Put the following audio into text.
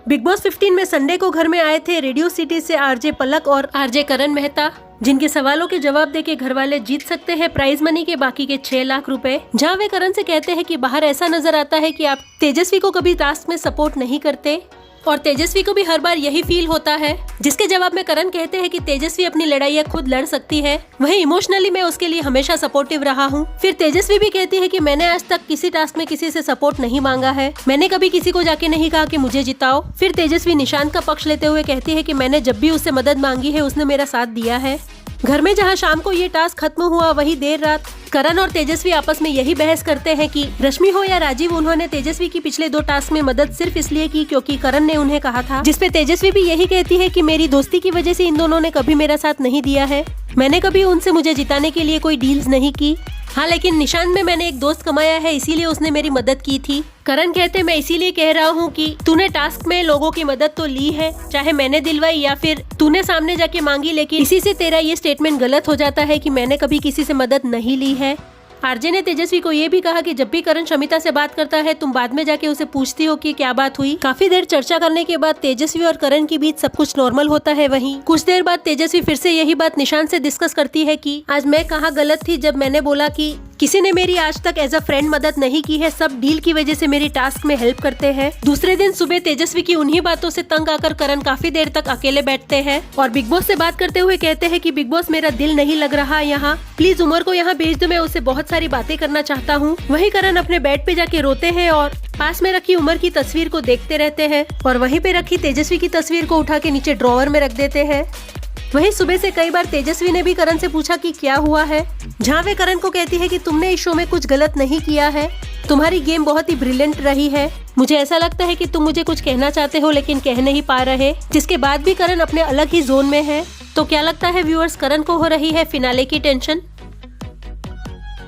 Big boss 15 में Sunday को घर में आए थे रेडियो सिटी से आरजे पलक और आरजे करण मेहता, जिनके सवालों के जवाब देके घर वाले जीत सकते हैं प्राइज मनी के बाकी के 6 लाख रुपए। जहां वे करण से कहते हैं कि बाहर ऐसा नजर आता है कि आप तेजस्वी को कभी टास्क में सपोर्ट नहीं करते और तेजस्वी को भी हर बार यही फील होता है, जिसके जवाब में करण कहते हैं कि तेजस्वी अपनी लड़ाइयाँ खुद लड़ सकती है, वहीं इमोशनली मैं उसके लिए हमेशा सपोर्टिव रहा हूँ। फिर तेजस्वी भी कहती है कि मैंने आज तक किसी टास्क में किसी से सपोर्ट नहीं मांगा है, मैंने कभी किसी को जाके नहीं कहा कि मुझे जिताओ। फिर तेजस्वी निशांत का पक्ष लेते हुए कहती है कि मैंने जब भी उससे मदद मांगी है उसने मेरा साथ दिया है। घर में जहां शाम को ये टास्क खत्म हुआ, वही देर रात करण और तेजस्वी आपस में यही बहस करते हैं कि रश्मि हो या राजीव, उन्होंने तेजस्वी की पिछले 2 टास्क में मदद सिर्फ इसलिए की क्योंकि करण ने उन्हें कहा था, जिसपे तेजस्वी भी यही कहती है कि मेरी दोस्ती की वजह से इन दोनों ने कभी मेरा साथ नहीं दिया है, मैंने कभी उनसे मुझे जिताने के लिए कोई डील्स नहीं की। हाँ, लेकिन निशांत में मैंने एक दोस्त कमाया है, इसीलिए उसने मेरी मदद की थी। करण कहते मैं इसीलिए कह रहा हूँ कि तूने टास्क में लोगों की मदद तो ली है, चाहे मैंने दिलवाई या फिर तूने सामने जाके मांगी, लेकिन इसी से तेरा ये स्टेटमेंट गलत हो जाता है कि मैंने कभी किसी से मदद नहीं ली है। आरजे ने तेजस्वी को ये भी कहा कि जब भी करण शमिता से बात करता है तुम बाद में जाके उसे पूछती हो कि क्या बात हुई। काफी देर चर्चा करने के बाद तेजस्वी और करण के बीच सब कुछ नॉर्मल होता है। वहीं कुछ देर बाद तेजस्वी फिर से यही बात निशांत से डिस्कस करती है कि आज मैं कहाँ गलत थी जब मैंने बोला कि किसी ने मेरी आज तक एज अ फ्रेंड मदद नहीं की है, सब डील की वजह से मेरी टास्क में हेल्प करते हैं। दूसरे दिन सुबह तेजस्वी की उन्हीं बातों से तंग आकर करण काफी देर तक अकेले बैठते हैं और बिग बॉस से बात करते हुए कहते हैं कि बिग बॉस मेरा दिल नहीं लग रहा यहाँ, प्लीज उमर को यहाँ भेज दो, मैं उससे बहुत सारी बातें करना चाहता हूँ। वहीं करण अपने बेड पे जाके रोते हैं और पास में रखी उमर की तस्वीर को देखते रहते हैं और वहीं पे रखी तेजस्वी की तस्वीर को उठा के नीचे ड्रॉवर में रख देते हैं। वहीं सुबह से कई बार तेजस्वी ने भी करण से पूछा कि क्या हुआ है, जहाँ वे करण को कहती है कि तुमने इस शो में कुछ गलत नहीं किया है, तुम्हारी गेम बहुत ही ब्रिलियंट रही है, मुझे ऐसा लगता है कि तुम मुझे कुछ कहना चाहते हो लेकिन कह नहीं पा रहे। जिसके बाद भी करण अपने अलग ही जोन में है। तो क्या लगता है व्यूअर्स, करण को हो रही है फिनाले की टेंशन?